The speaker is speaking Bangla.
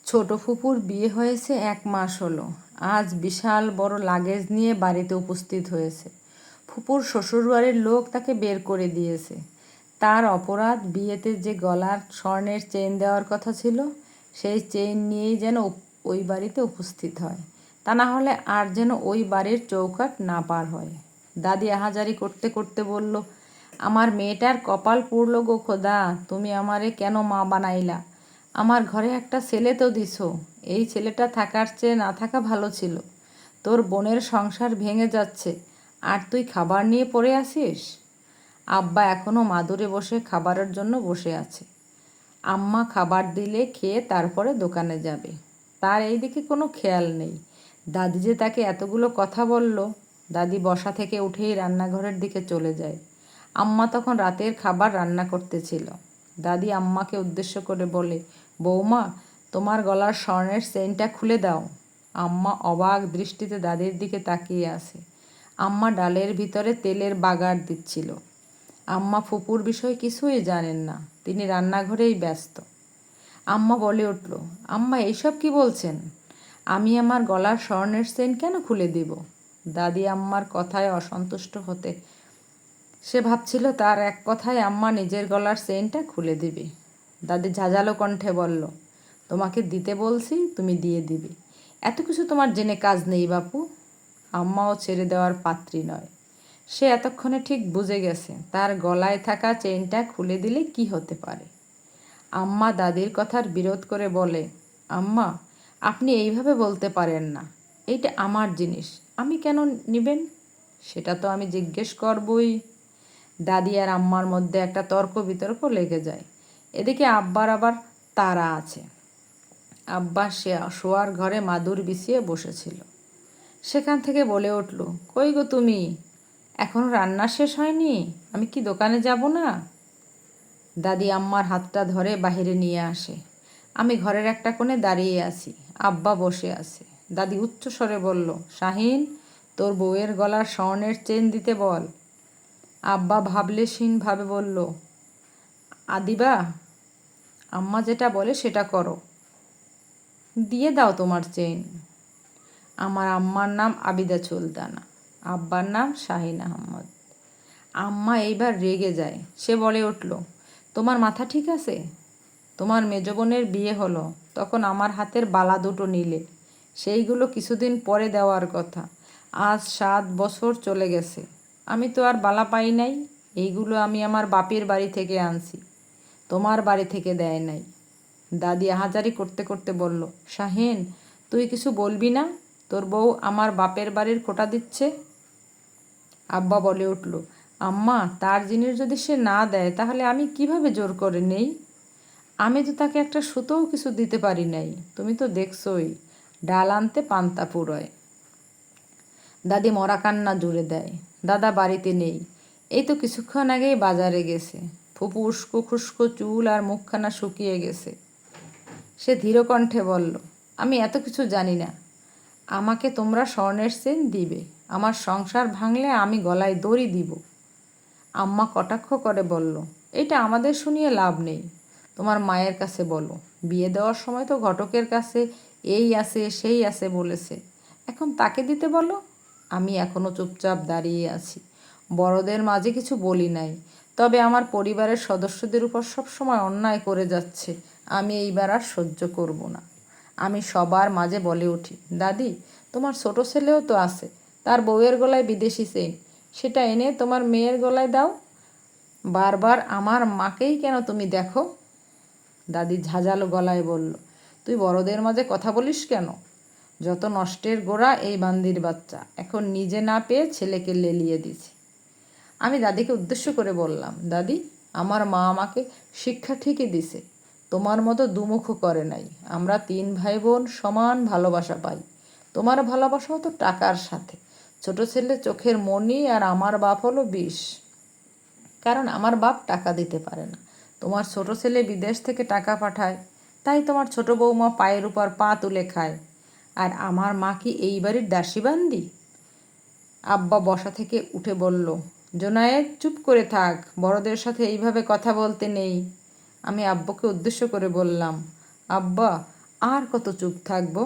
ছোট ফুপুর বিয়ে হয়েছে 1 মাস হলো। আজ বিশাল বড় লাগেজ নিয়ে বাড়িতে উপস্থিত হয়েছে। ফুপুর শ্বশুরবাড়ির লোক তাকে বের করে দিয়েছে। তার অপরাধ, বিয়েতে যে গলার স্বর্ণের চেইন দেওয়ার কথা ছিল, সেই চেইন নিয়েই যেন ওই বাড়িতে উপস্থিত হয়। তা না হলে আর যেন ওই বাড়ির চৌকাঠ না পার হয়। দাদি আহাজারি করতে করতে বলল, আমার মেয়েটার কপাল পুড়ল গো খোদা, তুমি আমারে কেন মা বানাইলা? আমার ঘরে একটা ছেলে তো দিছো, এই ছেলেটা থাকার চেয়ে না থাকা ভালো ছিল। তোর বোনের সংসার ভেঙে যাচ্ছে, আর তুই খাবার নিয়ে পড়ে আসিস। আব্বা এখনও মাদুরে বসে খাবারের জন্য বসে আছে। আম্মা খাবার দিলে খেয়ে তারপরে দোকানে যাবে। তার এই দিকে কোনো খেয়াল নেই। দাদি যে তাকে এতগুলো কথা বলল। দাদি বসা থেকে উঠেই রান্নাঘরের দিকে চলে যায়। আম্মা তখন রাতের খাবার রান্না করতেছিল। দাদি আম্মাকে উদ্দেশ্য করে বলে, বৌমা, তোমার গলার স্বর্ণের চেইনটা খুলে দাও। আম্মা অবাক দৃষ্টিতে দাদির দিকে তাকিয়ে আছে। আম্মা ডালের ভিতরে তেলের বাগার দিচ্ছিল। আম্মা ফুপুর বিষয় কিছুই জানেন না, তিনি রান্নাঘরেই ব্যস্ত। আম্মা বলে উঠল, আম্মা এইসব কি বলছেন? আমি আমার গলার স্বর্ণের চেইন কেন খুলে দিব? দাদি আম্মার কথায় অসন্তুষ্ট হতে সে ভাবছিল তার এক কথায় আম্মা নিজের গলার চেইনটা খুলে দিবে। দাদি ঝাঁঝালো কণ্ঠে বলল, তোমাকে দিতে বলছি, তুমি দিয়ে দিবে। এত কিছু তোমার জেনে কাজ নেই বাপু। আম্মাও ছেড়ে দেওয়ার পাত্রী নয়। সে এতক্ষণে ঠিক বুঝে গেছে তার গলায় থাকা চেইনটা খুলে দিলে কি হতে পারে। আম্মা দাদির কথার বিরোধ করে বলে, আম্মা, আপনি এইভাবে বলতে পারেন না। এইটা আমার জিনিস, আমি কেন নিবেন? সেটা তো আমি জিজ্ঞেস করবই। দাদি আর আম্মার মধ্যে একটা তর্ক বিতর্ক লেগে যায়। এদিকে আব্বার আবার তাড়া আছে। আব্বা শোয়ার ঘরে মাদুর বিছিয়ে বসেছিল। সেখান থেকে বলে উঠল, কই গো তুমি? এখনও রান্না শেষ হয়নি? আমি কি দোকানে যাব না? দাদি আম্মার হাতটা ধরে বাহিরে নিয়ে আসে। আমি ঘরের একটা কোণে দাঁড়িয়ে আছি, আব্বা বসে আছে। দাদি উচ্চস্বরে বলল, শাহিন, তোর বউয়ের গলার স্বর্ণের চেন দিতে বল। আব্বা ভাবলেশীনভাবে বলল, আদিবা, আম্মা যেটা বলে সেটা করো, দিয়ে দাও তোমার চেইন। আমার আম্মার নাম আবিদা সুলতানা, আব্বার নাম শাহিন আহমদ। আম্মা এইবার রেগে যায়। সে বলে উঠল, তোমার মাথা ঠিক আছে? তোমার মেজ বোনের বিয়ে হলো, তখন আমার হাতের বালা দুটো নিলে, সেইগুলো কিছুদিন পরে দেওয়ার কথা। আজ 7 বছর চলে গেছে, আমি তো আর বালা পাই নাই। এইগুলো আমি আমার বাপের বাড়ি থেকে আনছি, তোমার বাড়ি থেকে দেয় নাই। দাদি আহাজারি করতে করতে বলল, শাহিন, তুই কিছু বলবি না? তোর বউ আমার বাপের বাড়ির খোটা দিচ্ছে। আব্বা বলে উঠল, আম্মা, তার জিনিস যদি সে না দেয় তাহলে আমি কিভাবে জোর করে নেই? আমি তো তাকে একটা সুতোও কিছু দিতে পারি নাই। তুমি তো দেখছই, ডাল আনতে পান্তা ফুরোয়। দাদি মরা কান্না জুড়ে দেয়। দাদা বাড়িতে নেই, এই তো কিছুক্ষণ আগেই বাজারে গেছে। ফুপু উস্কো খুস্কো চুল আর মুখখানা শুকিয়ে গেছে। সে ধীর কণ্ঠে বলল, আমি এত কিছু জানি না। আমাকে তোমরা স্বর্ণের চেন দিবে, আমার সংসার ভাঙলে আমি গলায় দড়ি দিব। আম্মা কটাক্ষ করে বলল, এটা আমাদের শুনিয়ে লাভ নেই, তোমার মায়ের কাছে বলো। বিয়ে দেওয়ার সময় তো ঘটকের কাছে এই আছে সেই আছে বলেছে, এখন তাকে দিতে বলো। আমি এখনও চুপচাপ দাঁড়িয়ে আছি, বড়দের মাঝে কিছু বলি নাই। তবে আমার পরিবারের সদস্যদের উপর সবসময় অন্যায় করে যাচ্ছে, আমি এইবার আর সহ্য করব না। আমি সবার মাঝে বলে উঠি, দাদি, তোমার ছোট ছেলেও তো আছে, তার বউয়ের গলায় বিদেশি চেইন, সেটা এনে তোমার মেয়ের গলায় দাও। বারবার আমার মাকেই কেন তুমি দেখো? দাদি ঝাঁঝালো গলায় বলল, তুই বড়দের মাঝে কথা বলিস কেন? যত নষ্টের গোড়া এই বান্দির বাচ্চা, এখন নিজে না পেয়ে ছেলেকে লেলিয়ে দিছে। আমি দাদিকে উদ্দেশ্য করে বললাম, দাদি, আমার মা আমাকে শিক্ষা ঠিকই দিছে, তোমার মতো দুমুখো করে নাই। আমরা 3 ভাই বোন সমান ভালোবাসা পাই। তোমার ভালোবাসাও তো টাকার সাথে। ছোট ছেলে চোখের মণি, আর আমার বাপ হলো বিষ, কারণ আমার বাপ টাকা দিতে পারে না। তোমার ছোট ছেলে বিদেশ থেকে টাকা পাঠায়, তাই তোমার ছোট বৌমা পায়ের উপর পা তুলে খায়। আর আমার মা কি এই বাড়ির দাসীবান্দি? আব্বা বসা থেকে উঠে বলল, জোনায়েদ, চুপ করে থাক, বড়দের সাথে এইভাবে কথা বলতে নেই। আমি আব্বুকে উদ্দেশ্য করে বললাম, আব্বা, আর কত চুপ থাকবো?